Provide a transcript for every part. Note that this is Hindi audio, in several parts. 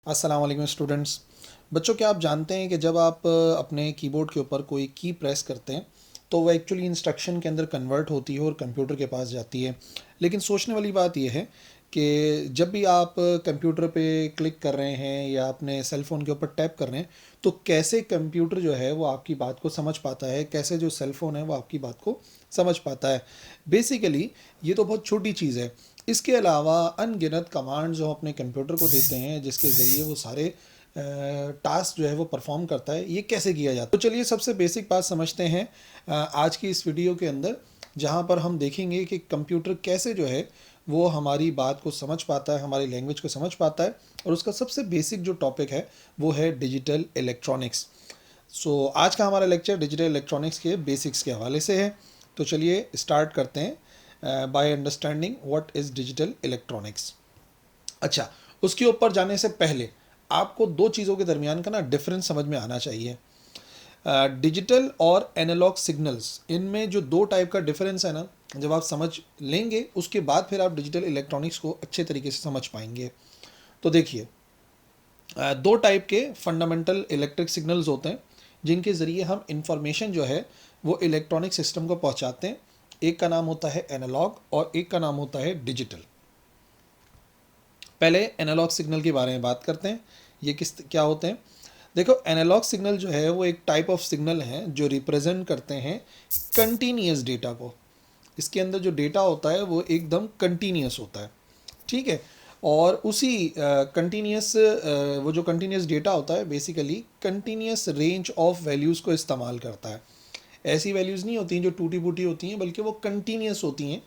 अस्सलाम वालेकुम स्टूडेंट्स। बच्चों, क्या आप जानते हैं कि जब आप अपने कीबोर्ड के ऊपर कोई की प्रेस करते हैं तो वो एक्चुअली इंस्ट्रक्शन के अंदर कन्वर्ट होती है और कंप्यूटर के पास जाती है। लेकिन सोचने वाली बात यह है कि जब भी आप कंप्यूटर पे क्लिक कर रहे हैं या अपने सेल फ़ोन के ऊपर टैप कर रहे हैं तो कैसे कंप्यूटर जो है वो आपकी बात को समझ पाता है, कैसे जो सेल फ़ोन है वो आपकी बात को समझ पाता है। बेसिकली ये तो बहुत छोटी चीज़ है। इसके अलावा अनगिनत कमांड्स जो हम अपने कंप्यूटर को देते हैं जिसके ज़रिए वो सारे टास्क जो है वो परफॉर्म करता है, ये कैसे किया जाता है। तो चलिए सबसे बेसिक बात समझते हैं आज की इस वीडियो के अंदर, जहाँ पर हम देखेंगे कि कंप्यूटर कैसे जो है वो हमारी बात को समझ पाता है, हमारी लैंग्वेज को समझ पाता है। और उसका सबसे बेसिक जो टॉपिक है वो है डिजिटल इलेक्ट्रॉनिक्स। सो आज का हमारा लेक्चर डिजिटल इलेक्ट्रॉनिक्स के बेसिक्स के हवाले से है। तो चलिए स्टार्ट करते हैं by understanding what is digital electronics. अच्छा, उसके ऊपर जाने से पहले आपको दो चीज़ों के दरमियान का ना डिफरेंस समझ में आना चाहिए। डिजिटल और एनालॉग सिग्नल्स, इनमें जो दो टाइप का डिफरेंस है ना, जब आप समझ लेंगे उसके बाद फिर आप डिजिटल इलेक्ट्रॉनिक्स को अच्छे तरीके से समझ पाएंगे। तो देखिए, दो टाइप के फंडामेंटल इलेक्ट्रिक सिग्नल्स होते हैं जिनके ज़रिए हम इंफॉर्मेशन जो है वो इलेक्ट्रॉनिक सिस्टम को पहुंचाते हैं। एक का नाम होता है एनालॉग और एक का नाम होता है डिजिटल। पहले एनालॉग सिग्नल के बारे में बात करते हैं। ये क्या होते हैं? देखो, एनालॉग सिग्नल जो है वो एक टाइप ऑफ सिग्नल है जो रिप्रेजेंट करते हैं कंटिन्यूस डेटा को। इसके अंदर जो डेटा होता है वो एकदम कंटिन्यूस होता है, ठीक है। और उसी कंटिन्यूस वो जो कंटिन्यूस डेटा होता है basically continuous range of values को इस्तेमाल करता है। ऐसी वैल्यूज़ नहीं होती हैं जो टूटी फूटी होती हैं, बल्कि वो कंटिन्यूस होती हैं,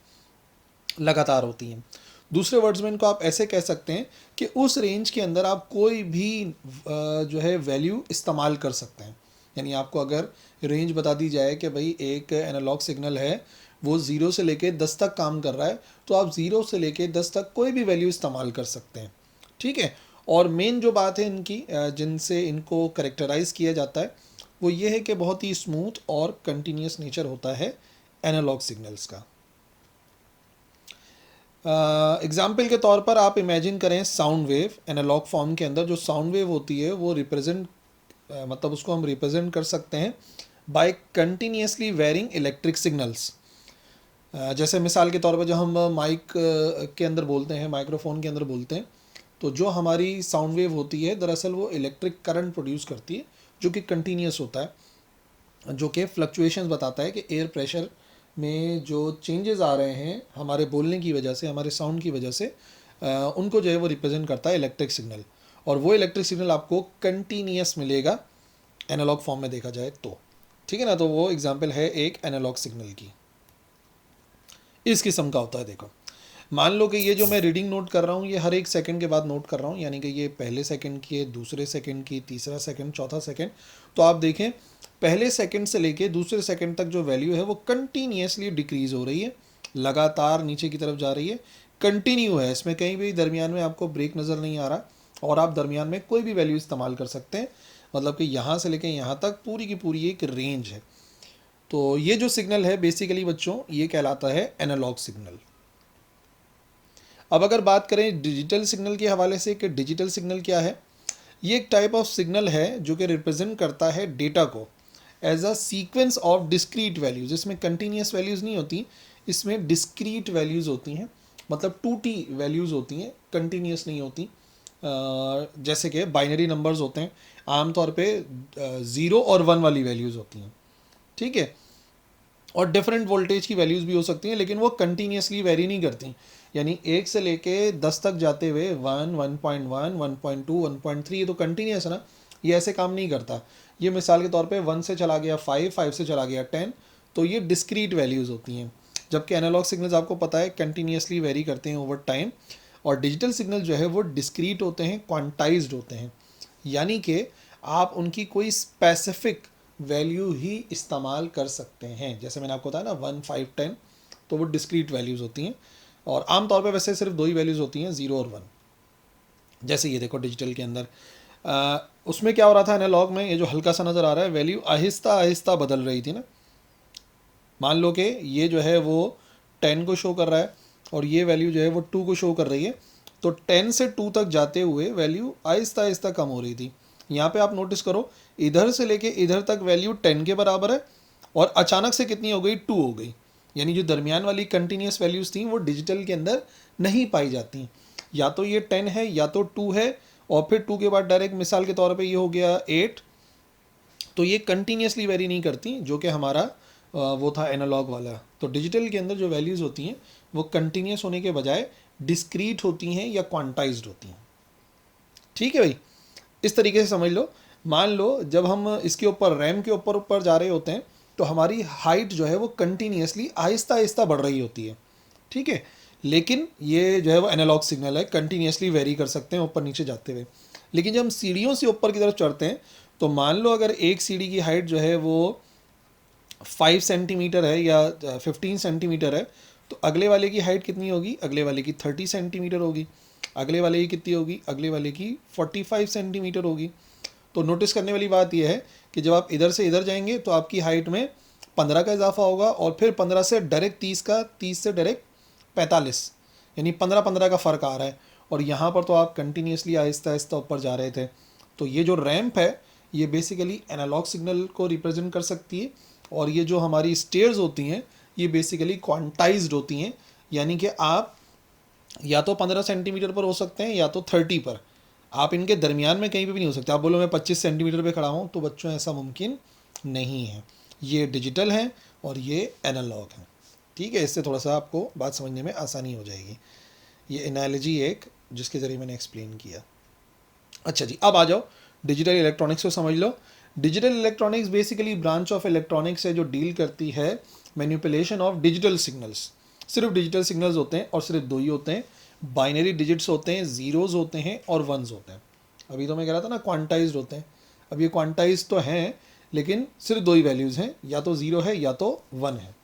लगातार होती हैं। दूसरे वर्ड्स में इनको आप ऐसे कह सकते हैं कि उस रेंज के अंदर आप कोई भी जो है वैल्यू इस्तेमाल कर सकते हैं। यानी आपको अगर रेंज बता दी जाए कि भाई एक एनालॉग सिग्नल है वो 0 से लेके 10 तक काम कर रहा है, तो आप 0 से लेके 10 तक कोई भी वैल्यू इस्तेमाल कर सकते हैं, ठीक है। और मेन जो बात है इनकी, जिनसे इनको करेक्टराइज किया जाता है, वो ये है कि बहुत ही स्मूथ और कंटिन्यूस नेचर होता है एनालॉग सिग्नल्स का। एग्जाम्पल के तौर पर आप इमेजिन करें साउंड वेव। एनालॉग फॉर्म के अंदर जो साउंड वेव होती है वो रिप्रेजेंट मतलब उसको हम रिप्रेजेंट कर सकते हैं by continuously varying electric signals. जैसे मिसाल के तौर पर जो हम माइक के अंदर बोलते हैं, माइक्रोफोन के अंदर बोलते हैं, तो जो हमारी साउंड वेव होती है दरअसल वो इलेक्ट्रिक करंट प्रोड्यूस करती है जो कि कंटिन्यूस होता है, जो कि फ्लक्चुएशंस बताता है कि एयर प्रेशर में जो चेंजेस आ रहे हैं हमारे बोलने की वजह से, हमारे साउंड की वजह से, उनको जो है वो रिप्रेजेंट करता है इलेक्ट्रिक सिग्नल। और वो इलेक्ट्रिक सिग्नल आपको कंटिन्यूस मिलेगा एनालॉग फॉर्म में देखा जाए तो, ठीक है ना। तो वो एग्जांपल है एक एनालॉग सिग्नल की। इस किस्म का होता है। देखो, मान लो कि ये जो मैं रीडिंग नोट कर रहा हूँ ये हर एक सेकंड के बाद नोट कर रहा हूँ, यानी कि ये पहले सेकंड की है, दूसरे सेकंड की, तीसरा सेकंड, चौथा सेकंड। तो आप देखें, पहले सेकंड से लेके दूसरे सेकंड तक जो वैल्यू है वो कंटिन्यूसली डिक्रीज हो रही है, लगातार नीचे की तरफ जा रही है, कंटिन्यू है। इसमें कहीं भी दरमियान में आपको ब्रेक नज़र नहीं आ रहा और आप दरमियान में कोई भी वैल्यू इस्तेमाल कर सकते हैं। मतलब कि यहाँ से लेके यहाँ तक पूरी की पूरी एक रेंज है। तो ये जो सिग्नल है बेसिकली बच्चों ये कहलाता है एनालॉग सिग्नल। अब अगर बात करें डिजिटल सिग्नल के हवाले से कि डिजिटल सिग्नल क्या है, ये एक टाइप ऑफ सिग्नल है जो कि रिप्रेजेंट करता है डेटा को as a sequence of discrete values. इसमें कंटिन्यूस वैल्यूज़ नहीं होती, इसमें डिस्क्रीट वैल्यूज़ होती हैं, मतलब टूटी वैल्यूज़ होती हैं, कंटिन्यूस नहीं होती। जैसे कि बाइनरी नंबर्स होते हैं, आमतौर पे 0 और 1 वाली वैल्यूज़ होती हैं, ठीक है। और डिफरेंट वोल्टेज की वैल्यूज़ भी हो सकती हैं, लेकिन वो कंटिन्यूसली वेरी नहीं करती। यानी 1 से लेके 10 तक जाते हुए 1, 1.1, 1.2, 1.3, ये तो कंटिन्यूस है ना, ये ऐसे काम नहीं करता। ये मिसाल के तौर पे 1 से चला गया 5, 5 से चला गया 10, तो ये डिस्क्रीट वैल्यूज़ होती हैं। जबकि एनालॉग सिग्नल्स आपको पता है कंटिन्यूसली वेरी करते हैं ओवर टाइम। और डिजिटल सिग्नल जो है वो डिस्क्रीट होते हैं, क्वांटाइज्ड होते हैं, यानी कि आप उनकी कोई स्पेसिफिक वैल्यू ही इस्तेमाल कर सकते हैं। जैसे मैंने आपको बताया ना 1, 5, 10, तो वो डिस्क्रीट वैल्यूज़ होती हैं। और आमतौर पे वैसे सिर्फ दो ही वैल्यूज़ होती हैं, 0 और 1। जैसे ये देखो डिजिटल के अंदर उसमें क्या हो रहा था, एनालॉग में ये जो हल्का सा नज़र आ रहा है वैल्यू आहिस्ता आहिस्ता बदल रही थी ना। मान लो कि ये जो है वो 10 को शो कर रहा है और ये वैल्यू जो है वो 2 को शो कर रही है। तो 10 से 2 तक जाते हुए वैल्यू आहिस्ता आहिस्ता कम हो रही थी। यहाँ पे आप नोटिस करो, इधर से लेके इधर तक वैल्यू 10 के बराबर है और अचानक से कितनी हो गई, 2 हो गई। यानी जो दरमियान वाली कंटिन्यूस वैल्यूज़ थी वो डिजिटल के अंदर नहीं पाई जाती। या तो ये 10 है या तो 2 है, और फिर 2 के बाद डायरेक्ट मिसाल के तौर पे ये हो गया 8। तो ये कंटिन्यूसली वेरी नहीं करती, जो कि हमारा वो था एनालॉग वाला। तो डिजिटल के अंदर जो वैल्यूज़ होती हैं वो कंटिन्यूस होने के बजाय डिस्क्रीट होती हैं या क्वांटाइज्ड होती हैं। ठीक है भाई, इस तरीके से समझ लो। मान लो जब हम इसके ऊपर रैम के ऊपर ऊपर जा रहे होते हैं तो हमारी हाइट जो है वो कंटिन्यूसली आहिस्ता आहिस्ता बढ़ रही होती है। ठीक है, लेकिन ये जो है वो एनालॉग सिग्नल है, कंटिन्यूसली वेरी कर सकते हैं ऊपर नीचे जाते हुए। लेकिन जब हम सीढ़ियों से ऊपर की तरफ चढ़ते हैं तो मान लो अगर एक सीढ़ी की हाइट जो है वो 5 सेंटीमीटर है या 15 सेंटीमीटर है, तो अगले वाले की हाइट कितनी होगी, अगले वाले की 30 सेंटीमीटर होगी, अगले वाले की कितनी होगी, अगले वाले की 45 सेंटीमीटर होगी। तो नोटिस करने वाली बात यह है कि जब आप इधर से इधर जाएंगे तो आपकी हाइट में 15 का इजाफा होगा, और फिर 15 से डायरेक्ट 30 का, 30 से डायरेक्ट 45, यानी 15-15 का फ़र्क आ रहा है। और यहाँ पर तो आप कंटिन्यूसली आहिस्ता आहिस्ता ऊपर जा रहे थे। तो ये जो रैंप है ये बेसिकली एनालॉग सिग्नल को रिप्रेजेंट कर सकती है, और ये जो हमारी स्टेयर्स होती हैं ये बेसिकली क्वांटाइज्ड होती हैं। यानी कि आप या तो 15 सेंटीमीटर पर हो सकते हैं या तो 30 पर, आप इनके दरमियान में कहीं पे भी नहीं हो सकते। आप बोलो मैं 25 सेंटीमीटर पे खड़ा हूँ, तो बच्चों ऐसा मुमकिन नहीं है। ये डिजिटल है और ये एनालॉग है। ठीक है, इससे थोड़ा सा आपको बात समझने में आसानी हो जाएगी। ये एनालॉजी एक जिसके ज़रिए मैंने एक्सप्लेन किया। अच्छा जी, अब आ जाओ डिजिटल इलेक्ट्रॉनिक्स को समझ लो। Digital electronics basically branch of electronics है जो डील करती है मैनिपुलेशन ऑफ डिजिटल सिग्नल्स। सिर्फ डिजिटल सिग्नल्स होते हैं और सिर्फ दो ही होते हैं, बाइनरी डिजिट्स होते हैं, ज़ीरोज़ होते हैं और वंस होते हैं। अभी तो मैं कह रहा था ना क्वांटाइज्ड होते हैं, अब ये क्वांटाइज तो हैं लेकिन सिर्फ दो ही वैल्यूज़ हैं, या तो ज़ीरो है या तो वन है।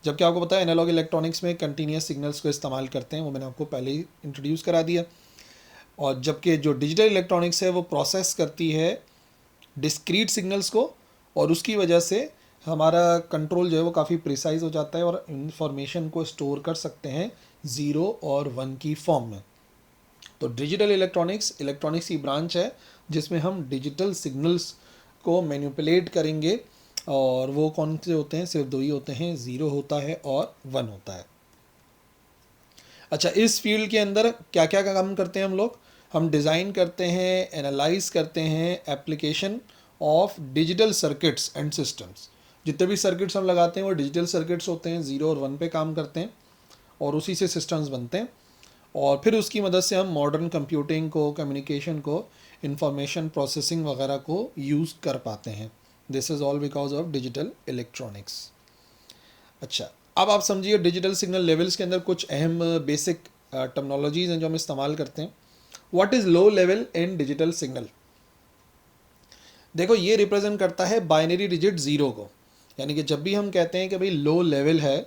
जबकि आपको पता है एनालॉग इलेक्ट्रॉनिक्स में कंटिन्यूस सिग्नल्स को इस्तेमाल करते हैं, वो मैंने आपको पहले ही इंट्रोड्यूस करा दिया। और जबकि जो डिजिटल इलेक्ट्रॉनिक्स है वो प्रोसेस करती है डिस्क्रीट सिग्नल्स को, और उसकी वजह से हमारा कंट्रोल जो है वो काफ़ी प्रिसाइज हो जाता है और इंफॉर्मेशन को स्टोर कर सकते हैं ज़ीरो और वन की फॉर्म में। तो डिजिटल इलेक्ट्रॉनिक्स इलेक्ट्रॉनिक्स की ब्रांच है जिसमें हम डिजिटल सिग्नल्स को मैनिपुलेट करेंगे, और वो कौन से होते हैं, सिर्फ दो ही होते हैं, ज़ीरो होता है और वन होता है। अच्छा, इस फील्ड के अंदर क्या क्या काम करते हैं हम लोग, हम डिज़ाइन करते हैं, एनालाइज करते हैं application of digital circuits and systems. जितने भी सर्किट्स हम लगाते हैं वो डिजिटल सर्किट्स होते हैं, ज़ीरो और वन पे काम करते हैं, और उसी से सिस्टम्स बनते हैं। और फिर उसकी मदद से हम मॉडर्न कंप्यूटिंग को, कम्युनिकेशन को, इंफॉर्मेशन प्रोसेसिंग वगैरह को यूज़ कर पाते हैं। This is all because of digital electronics. अच्छा, अब आप समझिए डिजिटल सिग्नल लेवल्स के अंदर कुछ अहम बेसिक टर्मिनोलॉजीज हैं जो हम इस्तेमाल करते हैं। What is low level in digital signal? देखो, ये रिप्रेजेंट करता है बाइनरी डिजिट ज़ीरो को। यानी कि जब भी हम कहते हैं कि भाई लो लेवल है,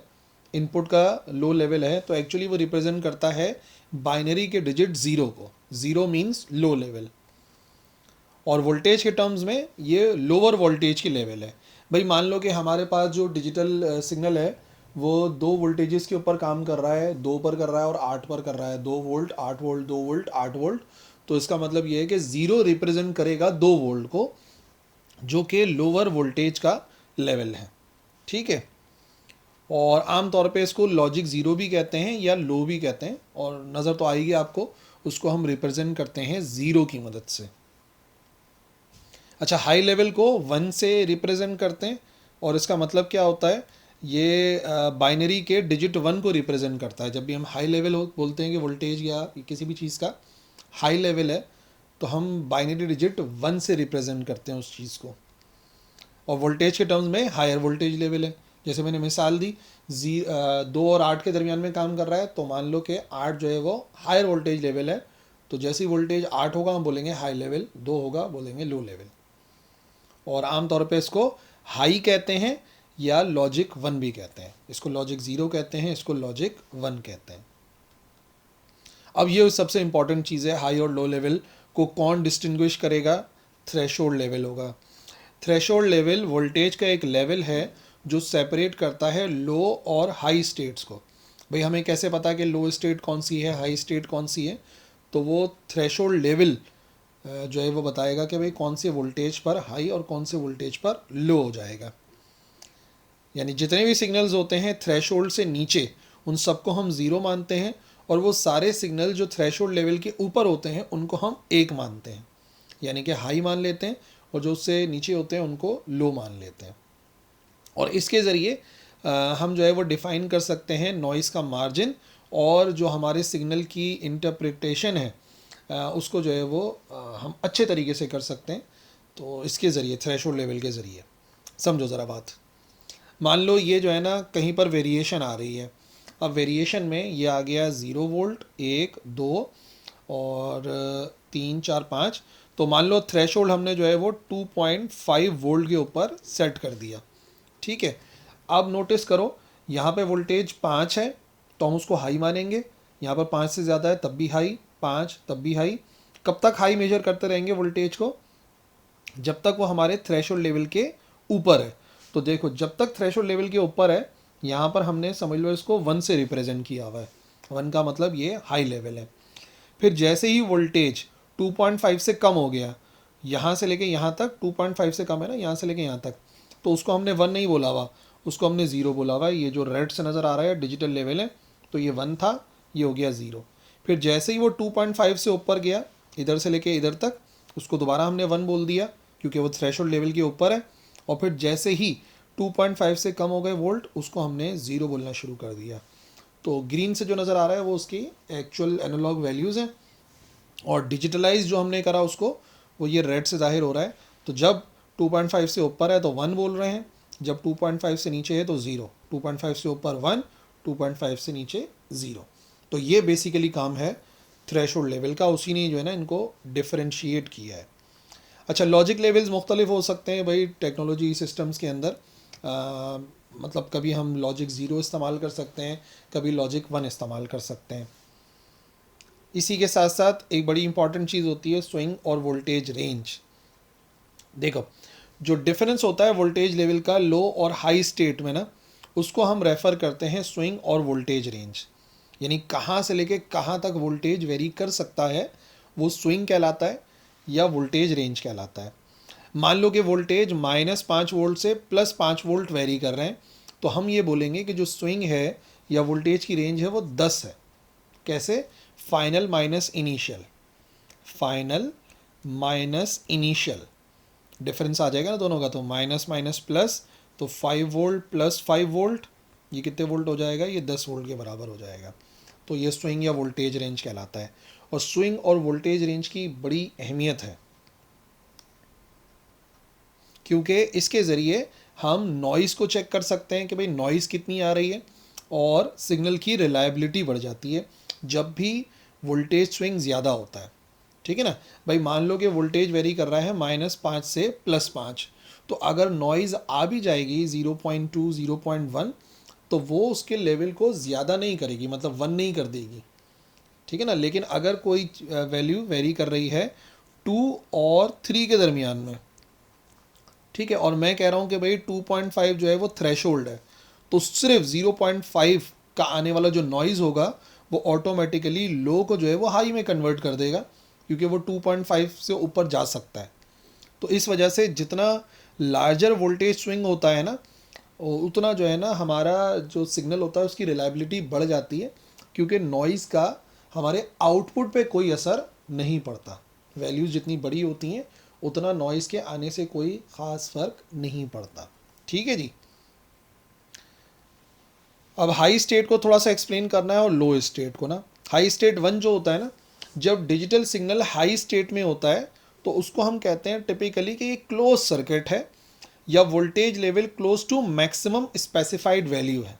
इनपुट का लो लेवल है, तो एक्चुअली वो रिप्रेजेंट करता है बाइनरी के डिजिट ज़ीरो को। ज़ीरो मीन्स लो लेवल, और वोल्टेज के टर्म्स में ये लोअर वोल्टेज की लेवल है। भाई मान लो कि हमारे पास जो डिजिटल सिग्नल है वो 2 वोल्टेजेस के ऊपर काम कर रहा है, 2 पर कर रहा है और 8 पर कर रहा है, 2 वोल्ट 8 वोल्ट, 2 वोल्ट 8 वोल्ट। तो इसका मतलब ये है कि ज़ीरो रिप्रेजेंट करेगा 2 वोल्ट को, जो कि लोअर वोल्टेज का लेवल है। ठीक है, और आम तौर पे इसको लॉजिक ज़ीरो भी कहते हैं या लो भी कहते हैं, और नज़र तो आएगी आपको, उसको हम रिप्रेजेंट करते हैं ज़ीरो की मदद से। अच्छा, हाई लेवल को वन से रिप्रेजेंट करते हैं, और इसका मतलब क्या होता है, ये बाइनरी के डिजिट वन को रिप्रेजेंट करता है। जब भी हम हाई लेवल हो बोलते हैं कि वोल्टेज या किसी भी चीज़ का हाई लेवल है, तो हम बाइनरी डिजिट वन से रिप्रेजेंट करते हैं उस चीज़ को। और वोल्टेज के टर्म्स में हायर वोल्टेज लेवल है। जैसे मैंने मिसाल दी, 2 और 8 के दरमियान में काम कर रहा है, तो मान लो कि 8 जो है वो हायर वोल्टेज लेवल है, तो जैसे ही वोल्टेज 8 होगा हम बोलेंगे हाई लेवल, 2 होगा बोलेंगे लो लेवल। और आमतौर पे इसको हाई कहते हैं या लॉजिक वन भी कहते हैं। इसको लॉजिक ज़ीरो कहते हैं, इसको लॉजिक वन कहते हैं। अब ये सबसे इंपॉर्टेंट चीज़ है, हाई और लो लेवल को कौन डिस्टिंग्विश करेगा? थ्रेशोल्ड लेवल होगा। थ्रेशोल्ड लेवल वोल्टेज का एक लेवल है जो सेपरेट करता है लो और हाई स्टेट्स को। भाई हमें कैसे पता कि लो स्टेट कौन सी है, हाई स्टेट कौन सी है? तो वो थ्रेशोल्ड लेवल जो है वो बताएगा कि भाई कौन से वोल्टेज पर हाई और कौन से वोल्टेज पर लो हो जाएगा। यानी जितने भी सिग्नल्स होते हैं थ्रेशोल्ड से नीचे, उन सबको हम ज़ीरो मानते हैं, और वो सारे सिग्नल जो थ्रेशोल्ड लेवल के ऊपर होते हैं उनको हम एक मानते हैं, यानी कि हाई मान लेते हैं, और जो उससे नीचे होते हैं उनको लो मान लेते हैं। और इसके ज़रिए हम जो है वो डिफ़ाइन कर सकते हैं नॉइज़ का मार्जिन, और जो हमारे सिग्नल की इंटरप्रिटेशन है उसको जो है वो हम अच्छे तरीके से कर सकते हैं। तो इसके ज़रिए थ्रेशोल्ड लेवल के ज़रिए समझो ज़रा बात। मान लो ये जो है ना कहीं पर वेरिएशन आ रही है। अब वेरिएशन में ये आ गया 0 वोल्ट, 1, 2 और 3, 4, 5। तो मान लो थ्रेशोल्ड हमने जो है वो 2.5 वोल्ट के ऊपर सेट कर दिया। ठीक है, अब नोटिस करो यहाँ पे वोल्टेज 5 है तो हम उसको हाई मानेंगे। यहाँ पर 5 से ज़्यादा है तब भी हाई, 5 तब भी हाई। कब तक हाई मेजर करते रहेंगे वोल्टेज को? जब तक वो हमारे थ्रेशोल्ड लेवल के ऊपर है। तो देखो जब तक थ्रेशोल्ड लेवल के ऊपर है, यहाँ पर हमने समझ लो इसको 1 से रिप्रेजेंट किया हुआ है। 1 का मतलब ये हाई लेवल है। फिर जैसे ही वोल्टेज 2.5 से कम हो गया, यहाँ से लेके यहाँ तक 2.5 से कम है ना, यहाँ से लेके यहाँ तक, तो उसको हमने 1 नहीं बोला हुआ, उसको हमने 0 बोला हुआ है। ये जो रेड से नज़र आ रहा है डिजिटल लेवल है, तो ये 1 था, ये हो गया 0। फिर जैसे ही वो 2.5 से ऊपर गया, इधर से लेके इधर तक, उसको दोबारा हमने 1 बोल दिया क्योंकि वो थ्रेशोल्ड लेवल के ऊपर है। और फिर जैसे ही 2.5 से कम हो गए वोल्ट, उसको हमने 0 बोलना शुरू कर दिया। तो ग्रीन से जो नज़र आ रहा है वो उसकी एक्चुअल एनालॉग वैल्यूज़ हैं, और डिजिटलाइज जो हमने करा उसको, वो ये रेड से जाहिर हो रहा है। तो जब 2.5 से ऊपर है तो 1 बोल रहे हैं, जब 2.5 से नीचे है तो 0, 2.5 से ऊपर 1, 2.5 से नीचे 0। तो ये बेसिकली काम है थ्रेशोल्ड लेवल का, उसी ने जो है ना इनको डिफरेंशिएट किया है। अच्छा, लॉजिक लेवल्स मुख्तलिफ हो सकते हैं भाई टेक्नोलॉजी सिस्टम्स के अंदर। मतलब कभी हम लॉजिक 0 इस्तेमाल कर सकते हैं, कभी लॉजिक 1 इस्तेमाल कर सकते हैं। इसी के साथ साथ एक बड़ी इंपॉर्टेंट चीज़ होती है स्विंग और वोल्टेज रेंज। देखो जो डिफरेंस होता है वोल्टेज लेवल का लो और हाई स्टेट में ना, उसको हम रेफ़र करते हैं स्विंग और वोल्टेज रेंज। यानी कहाँ से लेके कहाँ तक वोल्टेज वेरी कर सकता है, वो स्विंग कहलाता है या वोल्टेज रेंज कहलाता है। मान लो कि वोल्टेज -5 वोल्ट से +5 वोल्ट वेरी कर रहे हैं, तो हम ये बोलेंगे कि जो स्विंग है या वोल्टेज की रेंज है वो 10 है। कैसे? Final minus initial, final minus initial, difference आ जाएगा ना दोनों का। तो माइनस माइनस प्लस, तो 5 वोल्ट प्लस 5 वोल्ट, ये कितने वोल्ट हो जाएगा? ये 10 वोल्ट के बराबर हो जाएगा। तो ये स्विंग या वोल्टेज रेंज कहलाता है। और स्विंग और वोल्टेज रेंज की बड़ी अहमियत है, क्योंकि इसके ज़रिए हम नॉइज़ को चेक कर सकते हैं कि भाई नॉइज़ कितनी आ रही है, और सिग्नल की रिलायबिलिटी बढ़ जाती है जब भी वोल्टेज स्विंग ज़्यादा होता है। ठीक है ना भाई, मान लो कि वोल्टेज वेरी कर रहा है -5 से +5, तो अगर नॉइज़ आ भी जाएगी 0.2 0.1, तो वो उसके लेवल को ज़्यादा नहीं करेगी, मतलब 1 नहीं कर देगी। ठीक है ना। लेकिन अगर कोई वैल्यू वेरी कर रही है 2 और 3 के दरमियान में, ठीक है, और मैं कह रहा हूँ कि भाई 2.5 जो है वो थ्रेशोल्ड है, तो सिर्फ 0.5 का आने वाला जो नॉइज़ होगा वो ऑटोमेटिकली लो को जो है वो हाई में कन्वर्ट कर देगा, क्योंकि वो 2.5 से ऊपर जा सकता है। तो इस वजह से जितना लार्जर वोल्टेज स्विंग होता है ना, उतना जो है ना हमारा जो सिग्नल होता है उसकी रिलायबिलिटी बढ़ जाती है, क्योंकि नॉइज़ का हमारे आउटपुट पे कोई असर नहीं पड़ता। वैल्यूज़ जितनी बड़ी होती हैं उतना नॉइज़ के आने से कोई ख़ास फ़र्क नहीं पड़ता। ठीक है जी। अब हाई स्टेट को थोड़ा सा एक्सप्लेन करना है और लो स्टेट को ना। हाई स्टेट 1 जो होता है ना, जब डिजिटल सिग्नल हाई स्टेट में होता है तो उसको हम कहते हैं टिपिकली कि ये क्लोज सर्किट है, या voltage level close to maximum specified value है।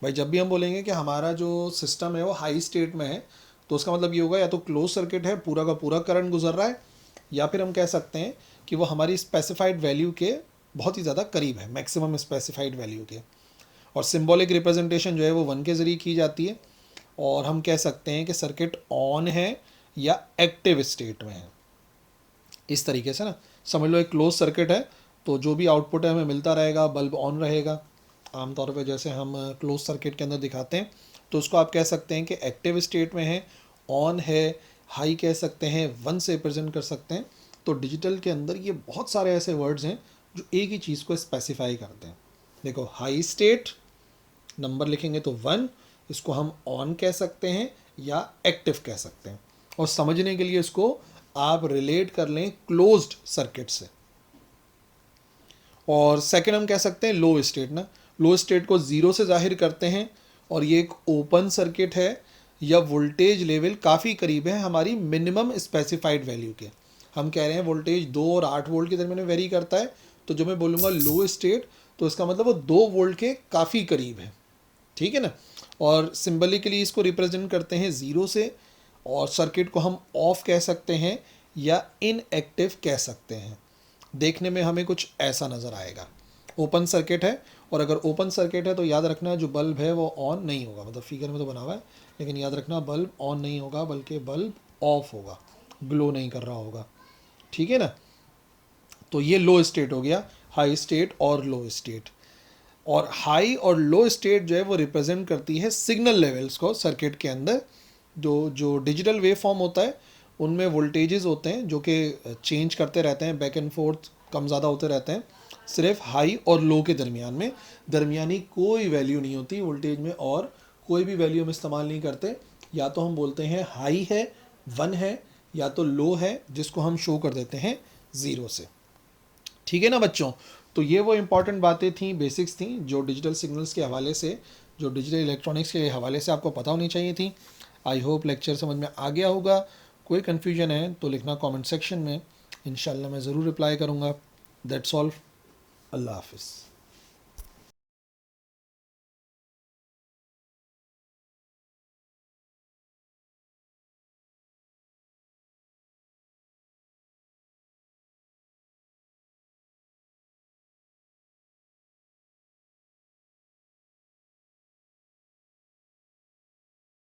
भाई जब भी हम बोलेंगे कि हमारा जो सिस्टम है वो हाई स्टेट में है, तो उसका मतलब ये होगा या तो क्लोज सर्किट है, पूरा का पूरा करंट गुजर रहा है, या फिर हम कह सकते हैं कि वो हमारी स्पेसिफाइड वैल्यू के बहुत ही ज़्यादा करीब है, मैक्सिमम स्पेसिफाइड वैल्यू के। और सिंबॉलिक रिप्रेजेंटेशन जो है वो 1 के ज़रिए की जाती है, और हम कह सकते हैं कि सर्किट ऑन है या एक्टिव स्टेट में है। इस तरीके से ना समझ लो एक क्लोज सर्किट है, तो जो भी आउटपुट है हमें मिलता रहेगा, बल्ब ऑन रहेगा आमतौर पे, जैसे हम क्लोज सर्किट के अंदर दिखाते हैं, तो उसको आप कह सकते हैं कि एक्टिव स्टेट में है, ऑन है, हाई कह सकते हैं, 1 से रिप्रेजेंट कर सकते हैं। तो डिजिटल के अंदर ये बहुत सारे ऐसे वर्ड्स हैं जो एक ही चीज़ को स्पेसिफाई करते हैं। देखो हाई स्टेट, नंबर लिखेंगे तो 1, इसको हम ऑन कह सकते हैं या एक्टिव कह सकते हैं। और समझने के लिए इसको आप रिलेट कर लें क्लोज्ड सर्किट से। और सेकंड हम कह सकते हैं लो स्टेट ना, लो स्टेट को 0 से जाहिर करते हैं और ये एक ओपन सर्किट है या वोल्टेज लेवल काफ़ी करीब है हमारी मिनिमम स्पेसिफाइड वैल्यू के। हम कह रहे हैं वोल्टेज 2 और 8 वोल्ट के दरमियान वेरी करता है, तो जो मैं बोलूँगा लो स्टेट, तो इसका मतलब वो 2 वोल्ट के काफ़ी करीब है, ठीक है ना। और सिंबलिकली इसको रिप्रेजेंट करते हैं 0 से, और सर्किट को हम ऑफ कह सकते हैं या इनएक्टिव कह सकते हैं। देखने में हमें कुछ ऐसा नज़र आएगा। ओपन सर्किट है, और अगर ओपन सर्किट है तो याद रखना जो बल्ब है वो ऑन नहीं होगा, मतलब फिगर में तो बना हुआ है लेकिन याद रखना बल्ब ऑन नहीं होगा बल्कि बल्ब ऑफ होगा, ग्लो नहीं कर रहा होगा, ठीक है ना। तो ये लो स्टेट हो गया, हाई स्टेट और लो स्टेट। और हाई और लो स्टेट जो है वो रिप्रेजेंट करती है सिग्नल लेवल्स को सर्किट के अंदर। जो डिजिटल वेव फॉर्म होता है उनमें वोल्टेजेस होते हैं जो कि चेंज करते रहते हैं, बैक एंड फोर्थ कम ज़्यादा होते रहते हैं। सिर्फ हाई और लो के दरमियान में दरमियानी कोई वैल्यू नहीं होती वोल्टेज में, और कोई भी वैल्यू हम इस्तेमाल नहीं करते। या तो हम बोलते हैं हाई है 1 है, या तो लो है जिसको हम शो कर देते हैं 0 से, ठीक है ना बच्चों। तो ये वो इंपॉर्टेंट बातें थी, बेसिक्स थी जो डिजिटल सिग्नल्स के हवाले से, जो डिजिटल इलेक्ट्रॉनिक्स के हवाले से आपको पता होनी चाहिए थी। आई होप लेक्चर समझ में आ गया होगा। कोई कन्फ्यूजन है तो लिखना कमेंट सेक्शन में, इंशाल्लाह मैं ज़रूर रिप्लाई करूँगा। दैट्स ऑल, अल्लाह हाफिज़।